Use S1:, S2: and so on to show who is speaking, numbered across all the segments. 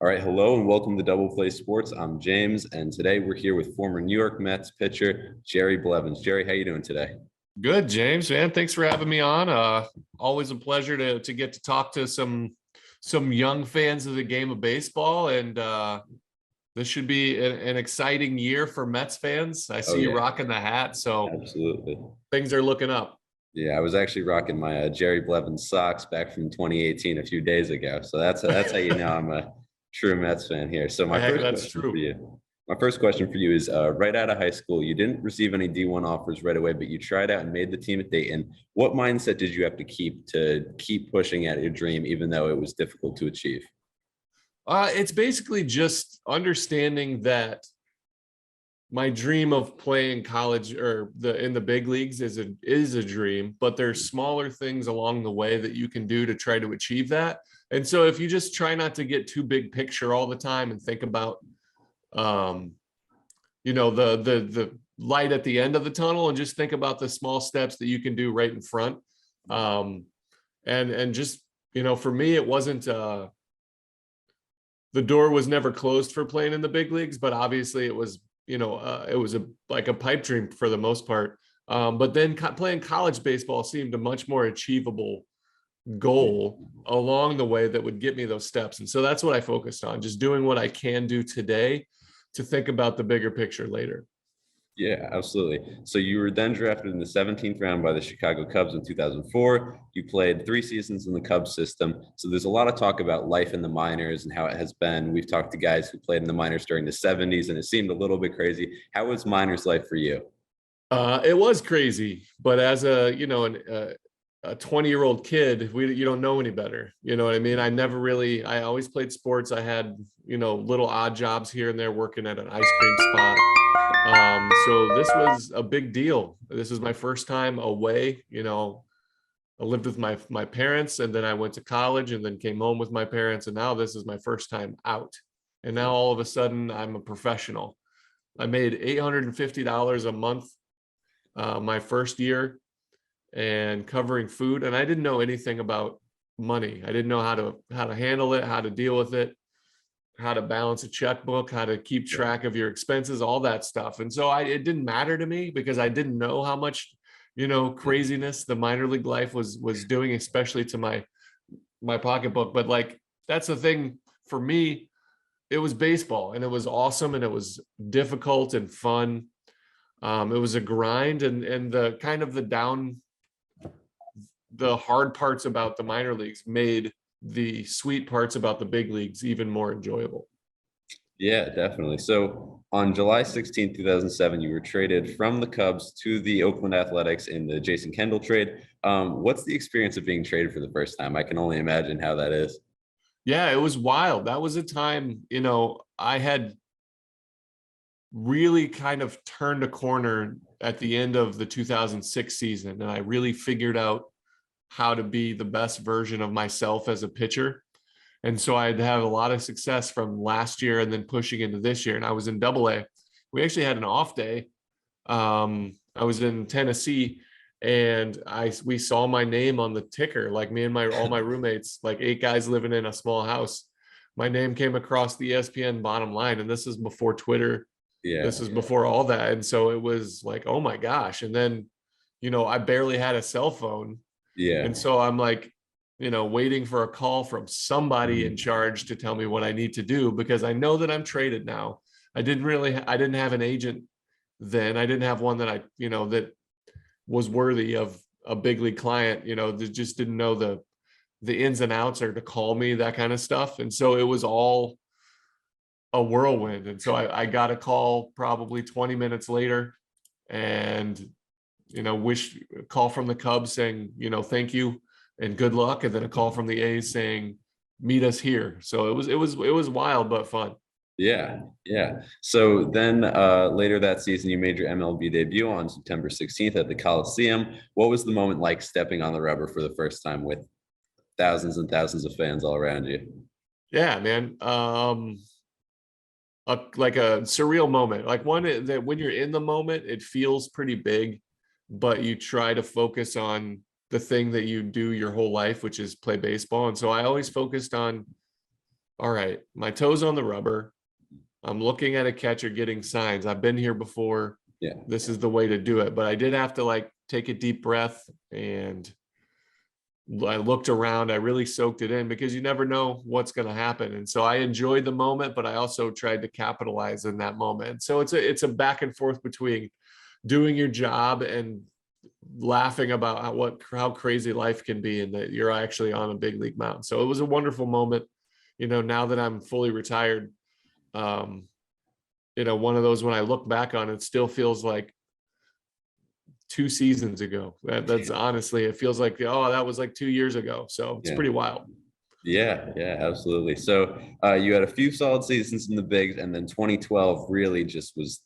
S1: All right, hello and welcome to Double Play Sports. I'm James, and today we're here with former New York Mets pitcher Jerry Blevins. Jerry, how you doing today?
S2: Good, James, man. Thanks for having me on. Always a pleasure to get to talk to some young fans of the game of baseball, and this should be an exciting year for Mets fans. I
S1: Oh
S2: see you
S1: yeah,
S2: rocking the hat, so
S1: absolutely.
S2: things are looking up.
S1: Yeah, I was actually rocking my Jerry Blevins socks back from 2018 a few days ago. So that's how you know I'm a true Mets fan here. So my
S2: Heck,
S1: first
S2: that's
S1: question for
S2: true.
S1: you, my first question for you is right out of high school, you didn't receive any D1 offers right away, but you tried out and made the team at Dayton. What mindset did you have to keep pushing at your dream, even though it was difficult to achieve?
S2: It's basically just understanding that my dream of playing college or in the big leagues is a dream, but there's smaller things along the way that you can do to try to achieve that. And so if you just try not to get too big picture all the time and think about um the light at the end of the tunnel, and just think about the small steps that you can do right in front. And just, for me, it wasn't the door was never closed for playing in the big leagues, but obviously it was, it was like a pipe dream for the most part. But then playing college baseball seemed a much more achievable goal along the way that would get me those steps. And so that's what I focused on, just doing what I can do today to think about the bigger picture later.
S1: Yeah, absolutely. So you were then drafted in the 17th round by the Chicago Cubs in 2004. You played 3 seasons in the Cubs system. So there's a lot of talk about life in the minors and how it has been. We've talked to guys who played in the minors during the 70s, and it seemed a little bit crazy. How was minors life for you?
S2: It was crazy, but as a 20-year-old kid, you don't know any better. You know what I mean? I always played sports. I had, little odd jobs here and there working at an ice cream spot. So this was a big deal. This is my first time away. I lived with my parents, and then I went to college and then came home with my parents. And now this is my first time out. And now all of a sudden I'm a professional. I made $850 a month my first year, and covering food. And I didn't know anything about money. I didn't know how to handle it, how to deal with it, how to balance a checkbook, how to keep track of your expenses, all that stuff. And so it didn't matter to me because I didn't know how much, craziness the minor league life was doing, especially to my pocketbook. But like, that's the thing for me. It was baseball, and it was awesome, and it was difficult and fun. It was a grind, and the kind of the hard parts about the minor leagues made the sweet parts about the big leagues even more enjoyable.
S1: Yeah, definitely. So on July 16th, 2007, you were traded from the Cubs to the Oakland Athletics in the Jason Kendall trade. What's the experience of being traded for the first time? I can only imagine how that is.
S2: Yeah, it was wild. That was a time, I had really kind of turned a corner at the end of the 2006 season, and I really figured out how to be the best version of myself as a pitcher. And so I'd have a lot of success from last year and then pushing into this year. And I was in AA. We actually had an off day. I was in Tennessee, and we saw my name on the ticker, like me and all my roommates, like 8 guys living in a small house. My name came across the ESPN bottom line, and this is before Twitter.
S1: Yeah.
S2: This is before all that. And so it was like, oh my gosh. And then, I barely had a cell phone.
S1: Yeah.
S2: And so I'm like, waiting for a call from somebody in
S1: Mhm.
S2: charge to tell me what I need to do, because I know that I'm traded now. I didn't have an agent then. I didn't have one that that was worthy of a big league client, that just didn't know the ins and outs, or to call me, that kind of stuff. And so it was all a whirlwind. And so I got a call probably 20 minutes later, and call from the Cubs saying, thank you and good luck, and then a call from the A's saying, meet us here. So it was wild but fun.
S1: Yeah, yeah. So then later that season, you made your MLB debut on September 16th at the Coliseum. What was the moment like stepping on the rubber for the first time with thousands and thousands of fans all around you?
S2: Yeah, man. Like a surreal moment, like one that when you're in the moment, it feels pretty big, but you try to focus on the thing that you do your whole life, which is play baseball. And so I always focused on all right, my toes on the rubber. I'm looking at a catcher getting signs. I've been here before.
S1: Yeah.
S2: This is the way to do it. But I did have to like take a deep breath, and I looked around. I really soaked it in, because you never know what's going to happen. And so I enjoyed the moment, but I also tried to capitalize in that moment. So it's a back and forth between doing your job and laughing about how crazy life can be, and that you're actually on a big league mound. So it was a wonderful moment. Now that I'm fully retired, one of those, when I look back on it, still feels like 2 seasons ago. That's honestly, it feels like, oh, that was like 2 years ago. So it's pretty wild.
S1: Yeah, absolutely. So you had a few solid seasons in the bigs, and then 2012 really just was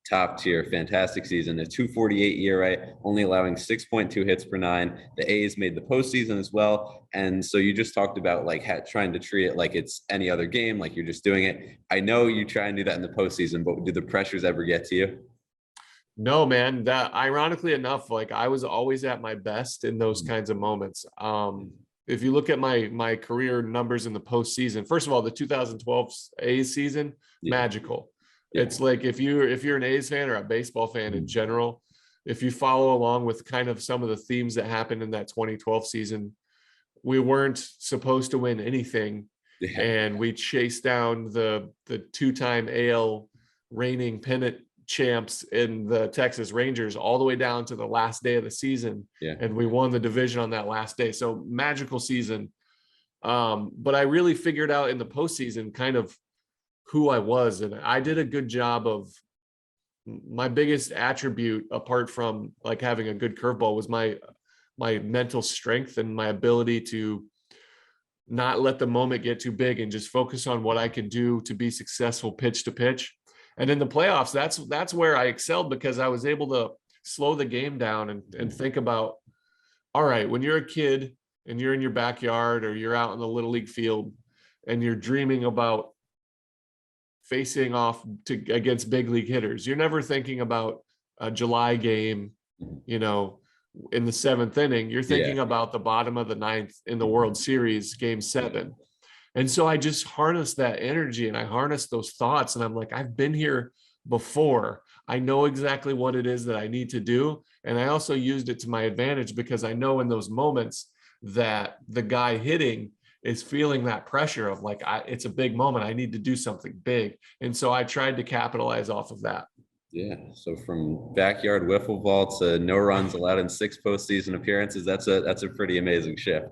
S1: top tier, fantastic season. A 248 ERA, only allowing 6.2 hits per nine. The A's made the postseason as well, and so you just talked about like trying to treat it like it's any other game, like you're just doing it. I know you try and do that in the postseason, but do the pressures ever get to you?
S2: No, man, that ironically enough, like I was always at my best in those kinds of moments. If you look at my career numbers in the postseason, first of all, the 2012 A's season, magical. It's like if you're an A's fan or a baseball fan in general, if you follow along with kind of some of the themes that happened in that 2012 season, we weren't supposed to win anything, and we chased down the two-time AL reigning pennant champs in the Texas Rangers all the way down to the last day of the season. And we won the division on that last day. So magical season. But I really figured out in the postseason kind of who I was. And I did a good job of, my biggest attribute, apart from like having a good curveball, was my mental strength and my ability to not let the moment get too big and just focus on what I can do to be successful pitch to pitch. And in the playoffs, that's where I excelled, because I was able to slow the game down and think about, all right, when you're a kid and you're in your backyard or you're out in the little league field and you're dreaming about facing off against big league hitters, you're never thinking about a July game, in the seventh inning. You're thinking about the bottom of the ninth in the World Series, Game 7. And so I just harnessed that energy and I harnessed those thoughts. And I'm like, I've been here before. I know exactly what it is that I need to do. And I also used it to my advantage, because I know in those moments that the guy hitting is feeling that pressure of like, it's a big moment. I need to do something big. And so I tried to capitalize off of that.
S1: Yeah. So from backyard wiffle ball to no runs allowed in 6 postseason appearances, that's a pretty amazing shift.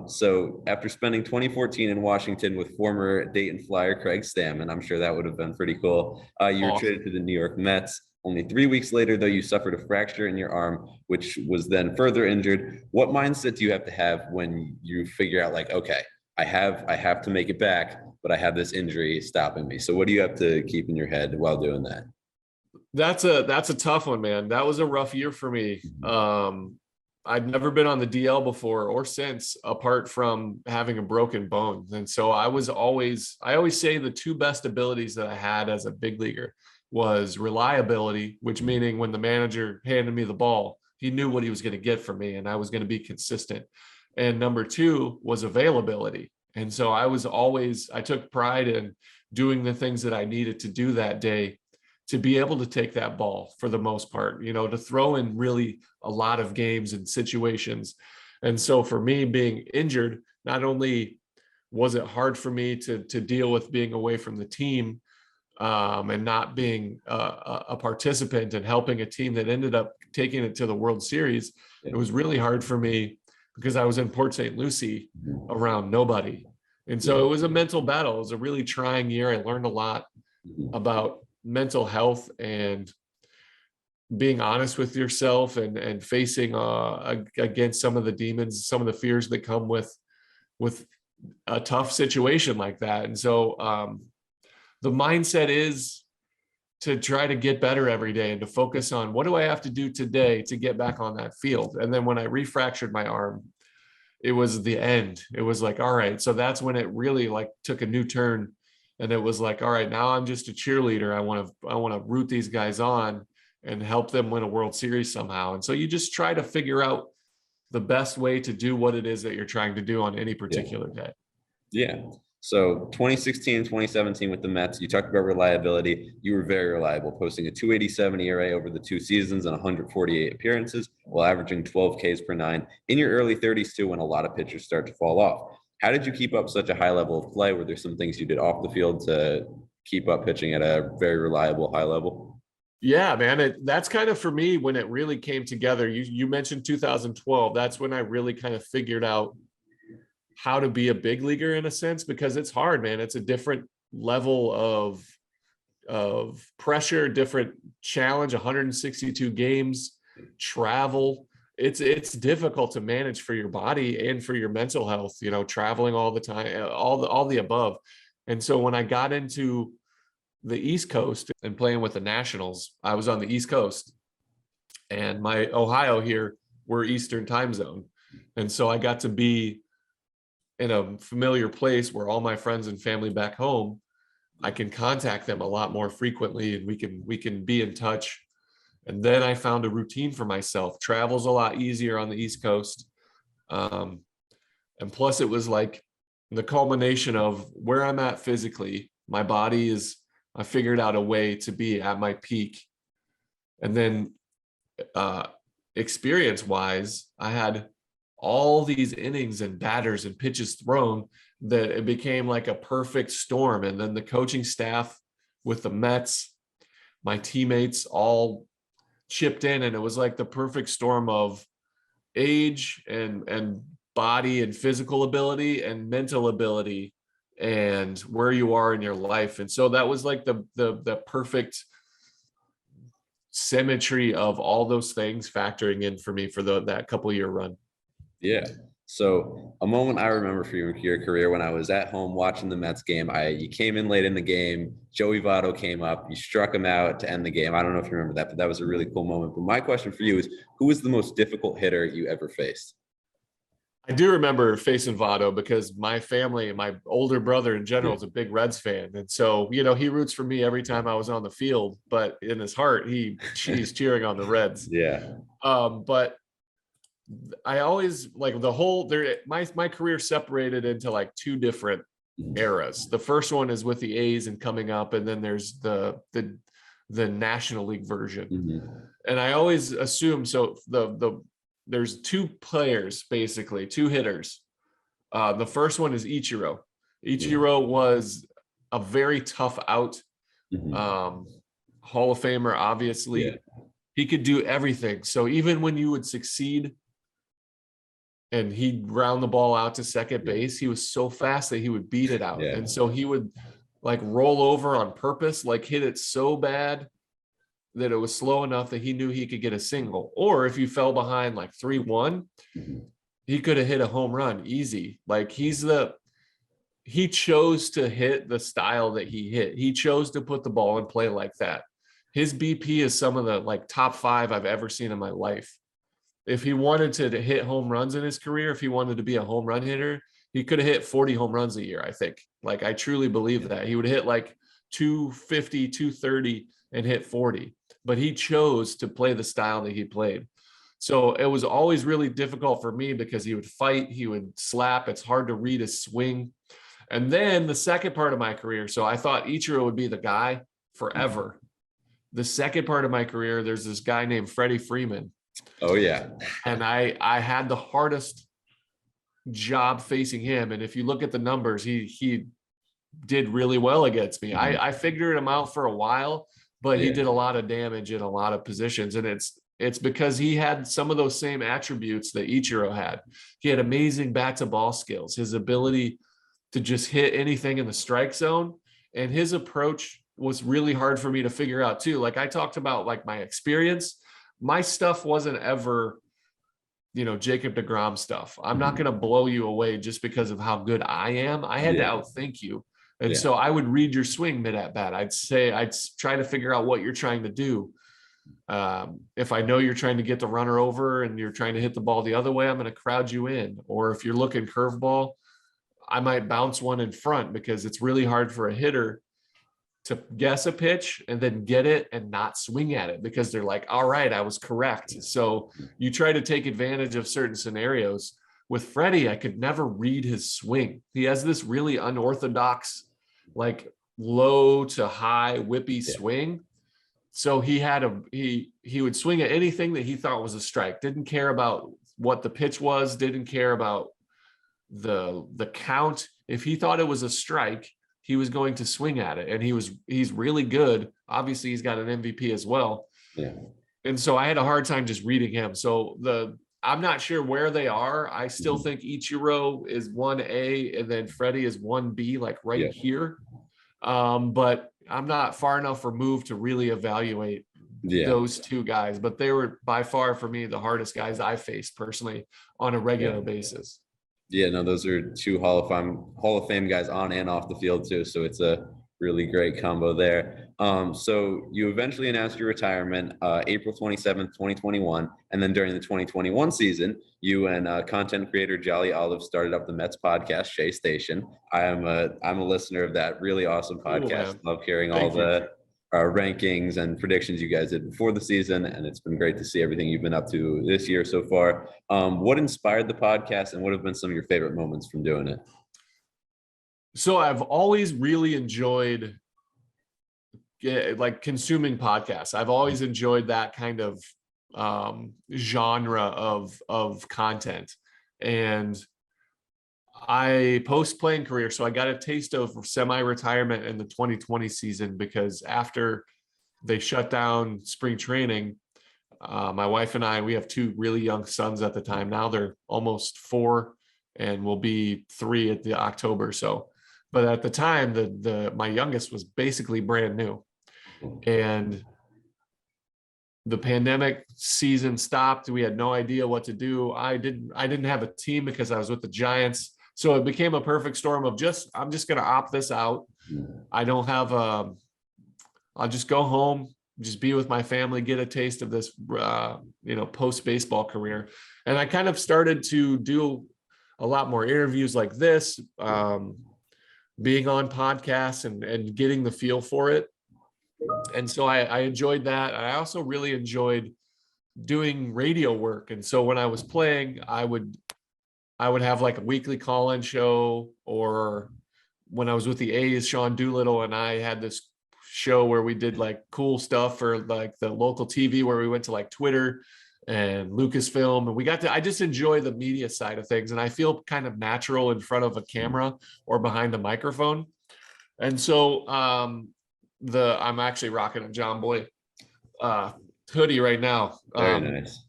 S1: So after spending 2014 in Washington with former Dayton Flyer Craig Stammen, I'm sure that would have been pretty cool. You were traded to the New York Mets. Only 3 weeks later, though, you suffered a fracture in your arm, which was then further injured. What mindset do you have to have when you figure out, like, okay, I have to make it back, but I have this injury stopping me? So what do you have to keep in your head while doing that?
S2: That's a tough one, man. That was a rough year for me. I'd never been on the DL before or since, apart from having a broken bone. And so I always say the two best abilities that I had as a big leaguer was reliability, which meaning when the manager handed me the ball, he knew what he was going to get from me and I was going to be consistent. And number 2 was availability. And so I took pride in doing the things that I needed to do that day to be able to take that ball for the most part, to throw in really a lot of games and situations. And so for me being injured, not only was it hard for me to deal with being away from the team and not being a participant and helping a team that ended up taking it to the World Series, it was really hard for me because I was in Port St. Lucie around nobody. And so it was a mental battle. It was a really trying year. I learned a lot about mental health and being honest with yourself and facing against some of the demons, some of the fears that come with a tough situation like that. And so the mindset is to try to get better every day and to focus on what do I have to do today to get back on that field. And then when I refractured my arm, it was the end. It was like, all right. So that's when it really like took a new turn. And it was like, all right, now I'm just a cheerleader. I want to root these guys on and help them win a World Series somehow. And so you just try to figure out the best way to do what it is that you're trying to do on any particular day.
S1: Yeah. So 2016, 2017 with the Mets, you talked about reliability. You were very reliable, posting a 287 ERA over the two seasons and 148 appearances while averaging 12 Ks per nine in your early 30s too, when a lot of pitchers start to fall off. How did you keep up such a high level of play? Were there some things you did off the field to keep up pitching at a very reliable high level?
S2: Yeah, man, that's kind of for me when it really came together. You mentioned 2012. That's when I really kind of figured out how to be a big leaguer in a sense, because it's hard, man. It's a different level of pressure, different challenge, 162 games, travel. It's difficult to manage for your body and for your mental health, traveling all the time, all the above. And so when I got into the East Coast and playing with the Nationals, I was on the East Coast, and my Ohio here, we're Eastern time zone. And so I got to be in a familiar place where all my friends and family back home, I can contact them a lot more frequently, and we can be in touch. And then I found a routine for myself. Travel's a lot easier on the East Coast. And plus it was like the culmination of where I'm at physically. My body is, I figured out a way to be at my peak. And then experience wise, I had all these innings and batters and pitches thrown that it became like a perfect storm. And then the coaching staff with the Mets, my teammates all chipped in, and it was like the perfect storm of age and body and physical ability and mental ability and where you are in your life. And so that was like the perfect symmetry of all those things factoring in for me for that couple year run.
S1: Yeah. So a moment I remember for your career when I was at home watching the Mets game, you came in late in the game. Joey Votto came up. You struck him out to end the game. I don't know if you remember that, but that was a really cool moment. But my question for you is, who was the most difficult hitter you ever faced?
S2: I do remember facing Votto because my family and my older brother in general is a big Reds fan. And so, he roots for me every time I was on the field, but in his heart, he's cheering on the Reds.
S1: Yeah.
S2: But I always like the whole there. My career separated into like two different eras. The first one is with the A's and coming up, and then there's the National League version.
S1: Mm-hmm.
S2: And I always assume so. There's two players, basically two hitters. The first one is Ichiro. Ichiro was a very tough out.
S1: Mm-hmm.
S2: Hall of Famer, obviously. Yeah. He could do everything. So even when you would succeed and he'd round the ball out to second base, he was so fast that he would beat it out. Yeah. And so he would like roll over on purpose, like hit it so bad that it was slow enough that he knew he could get a single. Or if you fell behind like 3-1, he could have hit a home run easy. Like he chose to hit the style that he hit. He chose to put the ball in play like that. His BP is some of the like top 5 I've ever seen in my life. If he wanted to hit home runs in his career, if he wanted to be a home run hitter, he could have hit 40 home runs a year, I think. Like, I truly believe that. He would hit like 250, 230 and hit 40. But he chose to play the style that he played. So it was always really difficult for me because he would fight, he would slap. It's hard to read his swing. And then the second part of my career, so I thought Ichiro would be the guy forever. The second part of my career, there's this guy named Freddie Freeman.
S1: Oh, yeah.
S2: And I had the hardest job facing him. And if you look at the numbers, he did really well against me. I figured him out for a while, but he did a lot of damage in a lot of positions. And it's because he had some of those same attributes that Ichiro had. He had amazing bat to ball skills, his ability to just hit anything in the strike zone. And his approach was really hard for me to figure out too. Like I talked about, like my experience, my stuff wasn't ever, Jacob deGrom stuff. I'm not going to blow you away just because of how good I am. I had to outthink you. And so I would read your swing mid at bat. I'd try to figure out what you're trying to do. If I know you're trying to get the runner over and you're trying to hit the ball the other way, I'm going to crowd you in. Or if you're looking curveball, I might bounce one in front because it's really hard for a hitter to guess a pitch and then get it and not swing at it because they're like, all right, I was correct. So you try to take advantage of certain scenarios, with Freddie, I could never read his swing. He has this really unorthodox, like low to high whippy swing. So he would swing at anything that he thought was a strike. Didn't care about what the pitch was. Didn't care about the count. If he thought it was a strike, he was going to swing at it. And he's really good. Obviously, he's got an MVP as well.
S1: Yeah.
S2: And so I had a hard time just reading him. So I'm not sure where they are. I still think Ichiro is 1A and then Freddie is 1B, like right here. But I'm not far enough removed to really evaluate those two guys. But they were by far for me the hardest guys I faced personally on a regular basis.
S1: Yeah, no, those are two Hall of Fame guys on and off the field too. So it's a really great combo there. So you eventually announced your retirement April 27th, 2021. And then during the 2021 season, you and content creator Jolly Olive started up the Mets podcast, Shea Station. I'm a listener of that really awesome podcast. Love hearing all the rankings and predictions you guys did before the season. And it's been great to see everything you've been up to this year so far. What inspired the podcast and what have been some of your favorite moments from doing it?
S2: So I've always really enjoyed like consuming podcasts. I've always enjoyed that kind of genre of content. And I post-playing career, so I got a taste of semi-retirement in the 2020 season because after they shut down spring training, my wife and I, we have two really young sons at the time. Now they're almost 4 and will be 3 at the October. So, but at the time, my youngest was basically brand new, and the pandemic season stopped. We had no idea what to do. I didn't have a team because I was with the Giants. So it became a perfect storm of I'm just going to opt this out. I don't have I'll just go home, just be with my family, get a taste of this, post baseball career. And I kind of started to do a lot more interviews like this, being on podcasts and getting the feel for it. And so I enjoyed that. I also really enjoyed doing radio work. And so when I was playing, I would have like a weekly call-in show, or when I was with the A's, Sean Doolittle and I had this show where we did like cool stuff for like the local TV, where we went to like Twitter and Lucasfilm, and I just enjoy the media side of things. And I feel kind of natural in front of a camera or behind a microphone. And so I'm actually rocking a John Boy hoodie right now.
S1: Very nice.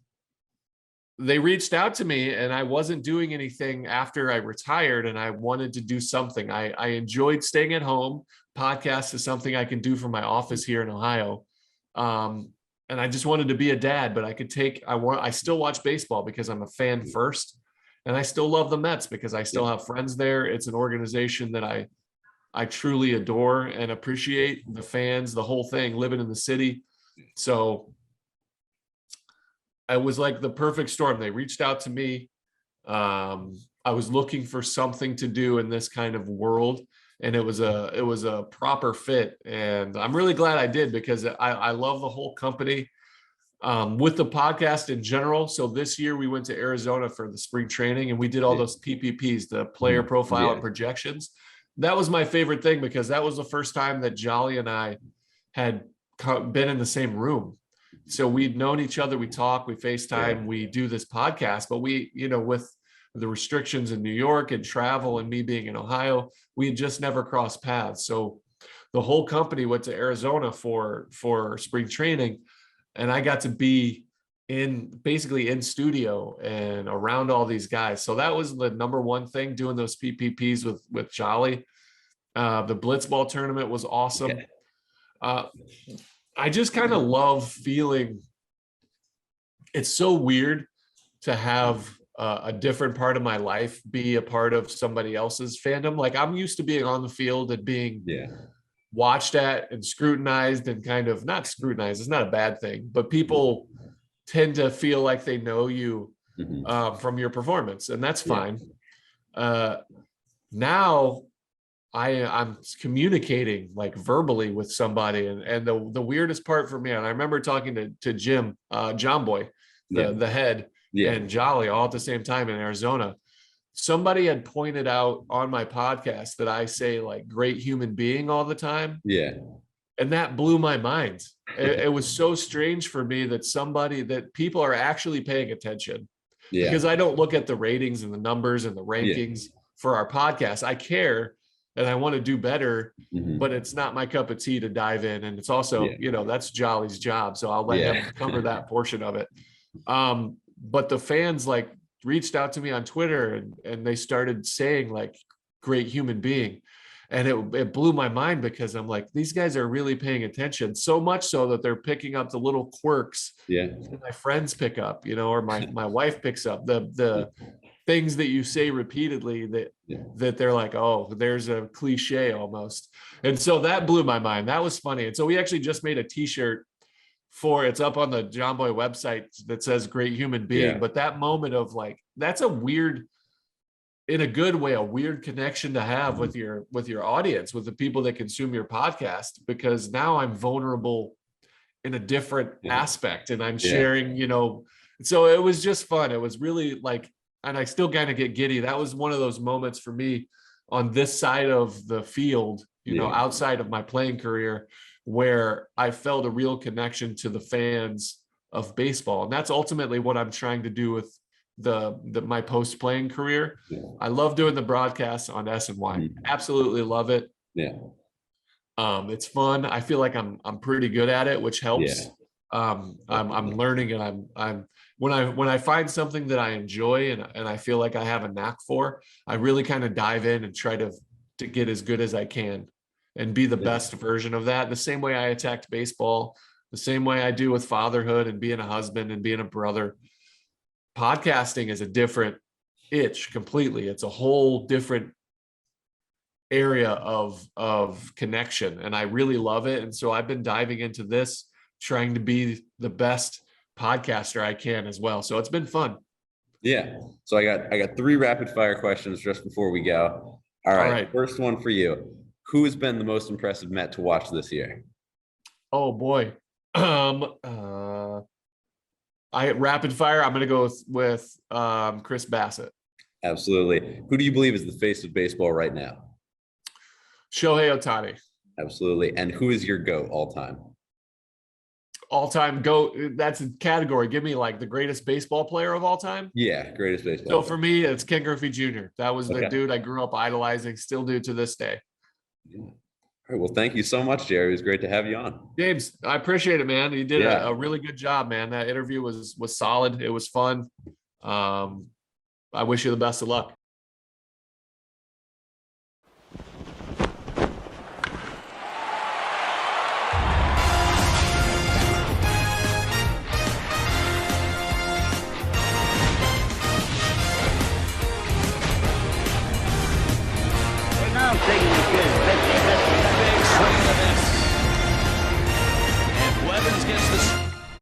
S2: They reached out to me and I wasn't doing anything after I retired, and I wanted to do something. I enjoyed staying at home. Podcast is something I can do from my office here in Ohio. And I just wanted to be a dad, but I still watch baseball because I'm a fan first. And I still love the Mets because I still have friends there. It's an organization that I truly adore and appreciate, the fans, the whole thing, living in the city. So it was like the perfect storm. They reached out to me. I was looking for something to do in this kind of world, and it was a proper fit. And I'm really glad I did, because I love the whole company, with the podcast in general. So this year we went to Arizona for the spring training, and we did all those PPPs, the player profile and projections. That was my favorite thing, because that was the first time that Jolly and I had been in the same room. So we'd known each other, we talk, we FaceTime, we do this podcast, but we, with the restrictions in New York and travel and me being in Ohio, we had just never crossed paths. So the whole company went to Arizona for spring training, and I got to be basically in studio and around all these guys. So that was the number one thing, doing those PPPs with Jolly. The Blitzball tournament was awesome. I just kind of love feeling, it's so weird to have a different part of my life be a part of somebody else's fandom. Like, I'm used to being on the field and being watched at and scrutinized, and kind of not scrutinized, it's not a bad thing, but people tend to feel like they know you from your performance, and that's fine. Now I'm communicating like verbally with somebody, and the weirdest part for me, and I remember talking to Jim, John Boy, the head, and Jolly all at the same time in Arizona. somebody had pointed out on my podcast that I say like great human being all the time.
S1: Yeah.
S2: And that blew my mind. It was so strange for me that people are actually paying attention,
S1: Yeah.
S2: because I don't look at the ratings and the numbers and the rankings for our podcast. I care and I want to do better, but it's not my cup of tea to dive in. And it's also, that's Jolly's job. So I'll let him cover that portion of it. But the fans like reached out to me on Twitter and they started saying like great human being. And it blew my mind, because I'm like, these guys are really paying attention, so much so that they're picking up the little quirks that my friends pick up, or my wife picks up, the things that you say repeatedly that they're like, oh, there's a cliche almost. And so that blew my mind. That was funny. And so we actually just made a t-shirt it's up on the John Boy website that says great human being. But that moment of like, that's a weird, in a good way, a weird connection to have with your audience, with the people that consume your podcast, because now I'm vulnerable in a different aspect and I'm sharing, so it was just fun. It was really like, and I still kind of get giddy. That was one of those moments for me on this side of the field, outside of my playing career, where I felt a real connection to the fans of baseball. And that's ultimately what I'm trying to do with my post playing career. I love doing the broadcasts on SNY. Absolutely love it. It's fun. I feel like I'm pretty good at it, which helps. I'm learning, and I'm when I find something that I enjoy and I feel like I have a knack for, I really kind of dive in and try to get as good as I can and be the best version of that. The same way I attacked baseball, the same way I do with fatherhood and being a husband and being a brother. Podcasting is a different itch completely. It's a whole different area of connection, and I really love it. And so I've been diving into this, trying to be the best podcaster I can as well. So it's been fun.
S1: Yeah. So I got 3 rapid fire questions just before we go. All right. First one for you. Who has been the most impressive Met to watch this year?
S2: Oh boy. Rapid fire. I'm going to go with Chris Bassett.
S1: Absolutely. Who do you believe is the face of baseball right now?
S2: Shohei Ohtani.
S1: Absolutely. And who is your GOAT all time?
S2: All time GOAT. That's a category. Give me like the greatest baseball player of all time.
S1: Yeah, greatest baseball.
S2: So for me, it's Ken Griffey Jr. That was the dude I grew up idolizing, still do to this day.
S1: Yeah. All right. Well, thank you so much, Jerry. It was great to have you on.
S2: James, I appreciate it, man. You did a really good job, man. That interview was solid. It was fun. I wish you the best of luck.